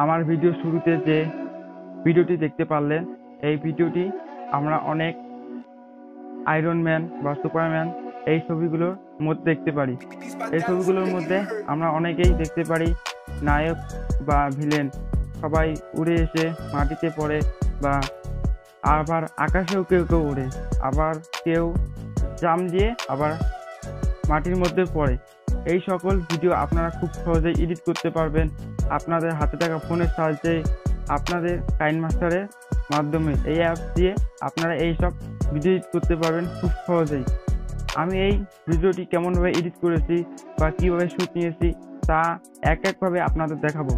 আমার ভিডিও শুরুতে যে ভিডিওটি দেখতে পারলেন, এই ভিডিওটি আমরা অনেক আয়রন ম্যান বা সুপারম্যান এই ছবিগুলোর মধ্যে দেখতে পারি। এই ছবিগুলোর মধ্যে আমরা অনেকেই দেখতে পারি নায়ক বা ভিলেন সবাই উড়ে এসে মাটিতে পড়ে, বা আবার আকাশেও কেউ কেউ উড়ে, আবার কেউ জাম দিয়ে আবার মাটির মধ্যে পড়ে। এই সকল ভিডিও আপনারা খুব সহজেই এডিট করতে পারবেন আপনাদের হাতে থাকা ফোনের সাহায্যে, আপনাদের কাইনমাস্টারের মাধ্যমে। এই অ্যাপস দিয়ে আপনারা এই সব ভিডিও এডিট করতে পারবেন খুব সহজেই। আমি এই ভিডিওটি কেমনভাবে এডিট করেছি বা কীভাবে শ্যুট নিয়েছি তা একভাবে আপনাদের দেখাবো।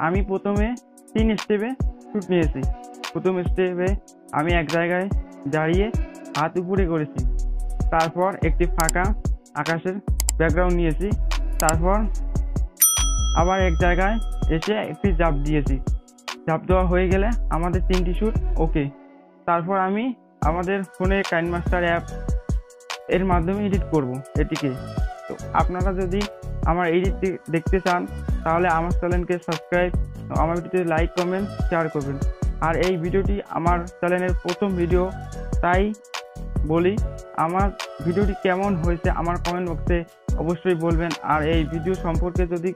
আমি প্রথমে 3 স্টেপে শ্যুট নিয়েছি। প্রথম স্টেপে আমি এক জায়গায় দাঁড়িয়ে হাত উপরে করেছি, তারপর একটি ফাঁকা আকাশের ব্যাকগ্রাউন্ড নিয়েছি, তারপর আবার এক জায়গায় এসে একটি ঝাঁপ দিয়েছি। ঝাঁপ দেওয়া হয়ে গেলে আমাদের 3টি শ্যুট ওকে। তারপর আমি আমাদের ফোনে কাইনমাস্টার অ্যাপ এর মাধ্যমে এডিট করব এটিকে। তো আপনারা যদি আমার এডিট দেখতে চান তাহলে আমার চ্যানেলকে সাবস্ক্রাইব, আমার ভিডিওতে লাইক, কমেন্ট, শেয়ার করবেন। আর এই ভিডিওটি আমার চ্যানেলের প্রথম ভিডিও, তাই বলি আমার ভিডিওটি কেমন হয়েছে আমার কমেন্ট বক্সে অবশ্যই বলবেন। আর এই ভিডিও সম্পর্কে যদি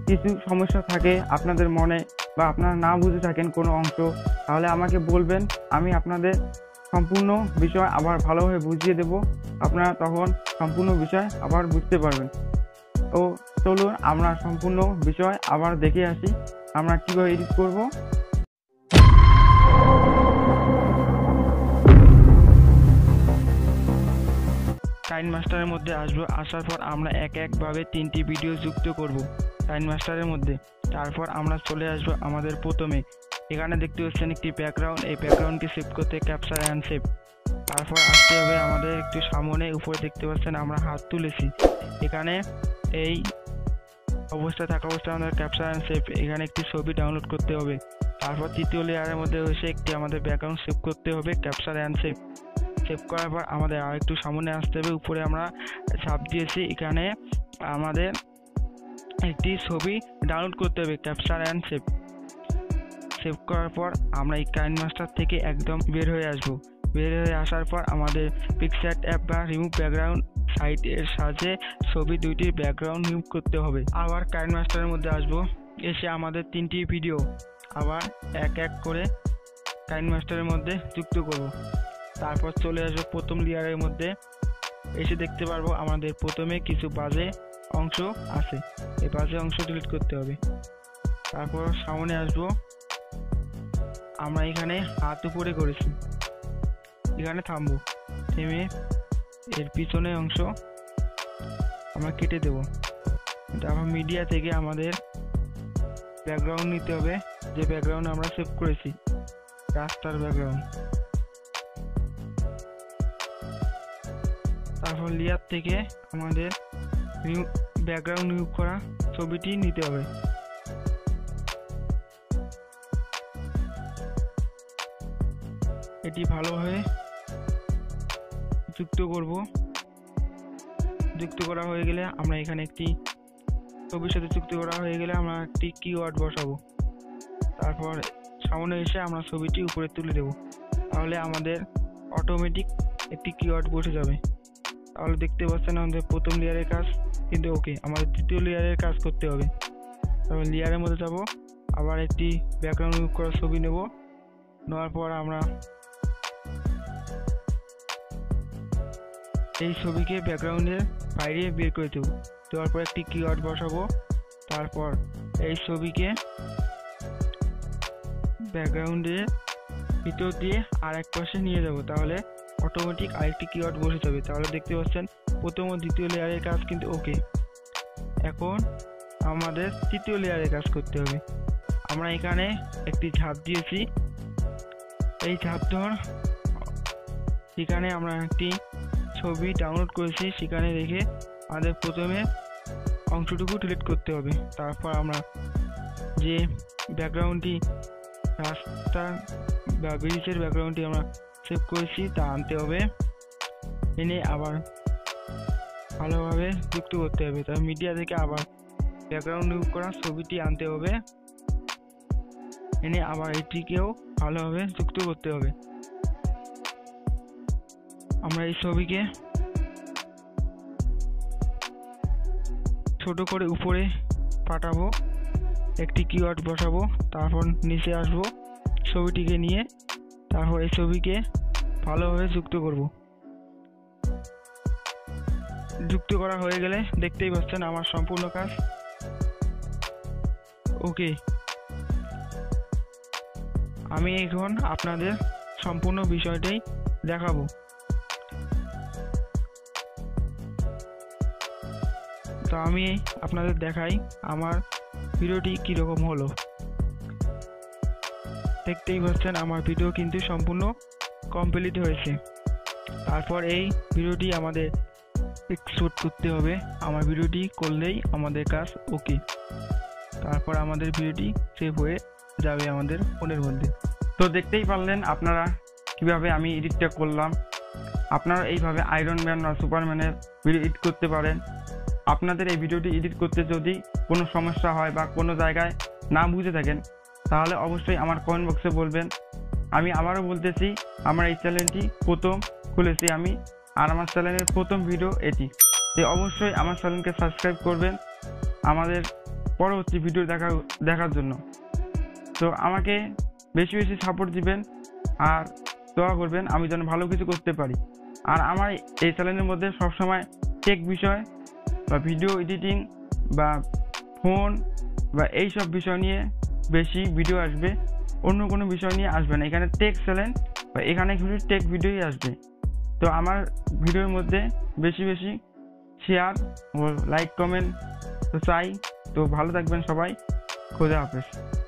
কিছু সমস্যা থাকে আপনাদের মনে, বা আপনারা না বুঝে থাকেন কোনো অংশ, তাহলে আমাকে বলবেন। আমি আপনাদের সম্পূর্ণ বিষয় আবার ভালোভাবে বুঝিয়ে দেব, আপনারা তখন সম্পূর্ণ বিষয় আবার বুঝতে পারবেন। তো চলুন আমরা সম্পূর্ণ বিষয় আবার দেখে আসি আমরা কীভাবে এডিট করব। কাইনমাস্টারের মধ্যে আসবো, আসার পর আমরা একভাবে 3টি ভিডিও যুক্ত করব কাইনমাস্টারের মধ্যে। তারপর আমরা চলে আসবো আমাদের প্রথমে, এখানে দেখতে পাচ্ছেন একটি ব্যাকগ্রাউন্ড, এই ব্যাকগ্রাউন্ডকে সেভ করতে ক্যাপচার অ্যান্ড সেভ। তারপর আসতে হবে আমাদের একটু সামনে, উপরে দেখতে পাচ্ছেন আমরা হাত তুলেছি, এখানে এই অবস্থায় থাকা অবস্থায় আমাদের ক্যাপচার অ্যান্ড সেভ, এখানে একটি ছবি ডাউনলোড করতে হবে। তারপর তৃতীয় লেয়ারের মধ্যে এসে একটি আমাদের ব্যাকগ্রাউন্ড সেভ করতে হবে ক্যাপচার অ্যান্ড সেভ। সেভ করার পর আমাদের আর একটু সামনে আসতে হবে, উপরে আমরা ঝাঁপ দিয়েছি, এখানে আমাদের একটি ছবি ডাউনলোড করতে হবে ক্যাপচার অ্যান্ড সেভ। সেভ করার পর আমরা এই কাইনমাস্টার থেকে একদম বের হয়ে আসবো। বের হয়ে আসার পর আমাদের পিকচার অ্যাপ বা রিমুভ ব্যাকগ্রাউন্ড সাইটের সাহায্যে ছবি দুইটির ব্যাকগ্রাউন্ড রিমুভ করতে হবে। আবার কাইনমাস্টারের মধ্যে আসবো, এসে আমাদের 3টি ভিডিও আবার এক করে কাইনমাস্টারের মধ্যে যুক্ত করব। তারপর চলে আসবো প্রথম লেয়ারের মধ্যে, এসে দেখতে পারবো আমাদের প্রথমে কিছু বাজে অংশ আছে, এই বাজে অংশ ডিলিট করতে হবে। তারপর সামনে আসবো, আমরা এখানে হাত উপরে করেছি, এখানে থামবো, থেমে এর পিছনের অংশ আমরা কেটে দেব। তারপর মিডিয়া থেকে আমাদের ব্যাকগ্রাউন্ড নিতে হবে, যে ব্যাকগ্রাউন্ড আমরা সেভ করেছি, রাস্তার ব্যাকগ্রাউন্ড। তারপর লেয়ার থেকে আমাদের ব্যাকগ্রাউন্ড রিমুভ করা ছবিটি নিতে হবে। এটি ভালোভাবে যুক্ত করব। যুক্ত করা হয়ে গেলে আমরা এখানে একটি ছবির সাথে যুক্ত করা হয়ে গেলে আমরা একটি কিওয়ার্ড বসাবো। তারপর সামনে এসে আমরা ছবিটি উপরে তুলে দেব, তাহলে আমাদের অটোমেটিক একটি কিওয়ার্ড বসে যাবে। তাহলে দেখতে পাচ্ছেন আমাদের প্রথম লেয়ারের কাজ কিন্তু ওকে, আমাদের দ্বিতীয় লেয়ারের কাজ করতে হবে। তারপর লেয়ারের মধ্যে যাব, আবার একটি ব্যাকগ্রাউন্ড রিমুভ করা ছবি নেব, নেওয়ার পর আমরা এই ছবিকে ব্যাকগ্রাউন্ডের বাইরে বের করে দেব। দেওয়ার পর একটি কিওয়ার্ড বসাবো, তারপর এই ছবিকে ব্যাকগ্রাউন্ডের ভিতর দিয়ে আর এক পাশে নিয়ে যাব, তাহলে অটোমেটিক আরেকটি কিওয়ার্ড বসে যাবে। তাহলে দেখতে পাচ্ছেন প্রথম ও দ্বিতীয় লেয়ারের কাজ কিন্তু ওকে। এখন আমাদের তৃতীয় লেয়ারের কাজ করতে হবে। আমরা এখানে একটি ঝাঁপ দিয়েছি, এই ঝাঁপ দেওয়ার সেখানে আমরা একটি ছবি ডাউনলোড করেছি, সেখানে রেখে আমাদের প্রথমে অংশটুকু ডিলিট করতে হবে। তারপর আমরা যে ব্যাকগ্রাউন্ডটি রাস্তার বা ব্রিজের ব্যাকগ্রাউন্ডটি আমরা সেভ করেছি তা আনতে হবে, এনে আবার ভালোভাবে যুক্ত করতে হবে। তার মিডিয়া থেকে আবার ব্যাকগ্রাউন্ড রিমুভ করা ছবিটি আনতে হবে, এনে আবার এটিকেও ভালোভাবে যুক্ত করতে হবে। আমরা এই ছবিকে ছোট করে উপরে পাঠাবো, একটি কিওয়ার্ড বসাবো, তারপর নিচে আসবো, ছবিটিকে নিয়ে তারপর এই ছবিকে ভালোভাবে যুক্ত করব। যুক্ত করা হয়ে গেলে দেখতেই পাচ্ছেন আমার সম্পূর্ণ কাজ ওকে। আমি এখন আপনাদের সম্পূর্ণ বিষয়টাই দেখাবো। তো আমি আপনাদের দেখাই আমার ভিডিওটি কীরকম হলো। দেখতেই পাচ্ছেন আমার ভিডিও কিন্তু সম্পূর্ণ কমপ্লিট হয়েছে। তারপর এই ভিডিওটি আমাদের এক্সপোর্ট করতে হবে। আমার ভিডিওটি করলেই আমাদের কাজ ওকে। তারপর আমাদের ভিডিওটি সেভ হয়ে যাবে আমাদের ফোনের মধ্যে। তো দেখতেই পারলেন আপনারা কিভাবে আমি এডিটটা করলাম। আপনারা এইভাবে আয়রন ম্যান বা সুপারম্যানের ভিডিও এডিট করতে পারেন। আপনাদের এই ভিডিওটি এডিট করতে যদি কোনো সমস্যা হয় বা কোনো জায়গায় না বুঝে থাকেন তাহলে অবশ্যই আমার কমেন্ট বক্সে বলবেন। আমি আবারও বলতেছি, আমার এই চ্যানেলটি প্রথম খুলেছি আমি, আর আমার চ্যানেলের প্রথম ভিডিও এটি। তাই অবশ্যই আমার চ্যানেলকে সাবস্ক্রাইব করবেন আমাদের পরবর্তী ভিডিও দেখার জন্য। তো আমাকে বেশি বেশি সাপোর্ট দিবেন আর দোয়া করবেন আমি যেন ভালো কিছু করতে পারি। আর আমার এই চ্যানেলের মধ্যে সবসময় টেক বিষয় বা ভিডিও এডিটিং বা ফোন বা এই সব বিষয় নিয়ে বেশি ভিডিও আসবে, অন্য কোনো বিষয় নিয়ে আসবে না। এখানে টেক চ্যানেল বা এখানে শুধু টেক ভিডিওই আসবে। তো আমার ভিডিওর মধ্যে বেশি বেশি শেয়ার ও লাইক কমেন্ট তো চাই। তো ভালো থাকবেন সবাই, খোদা হাফেজ।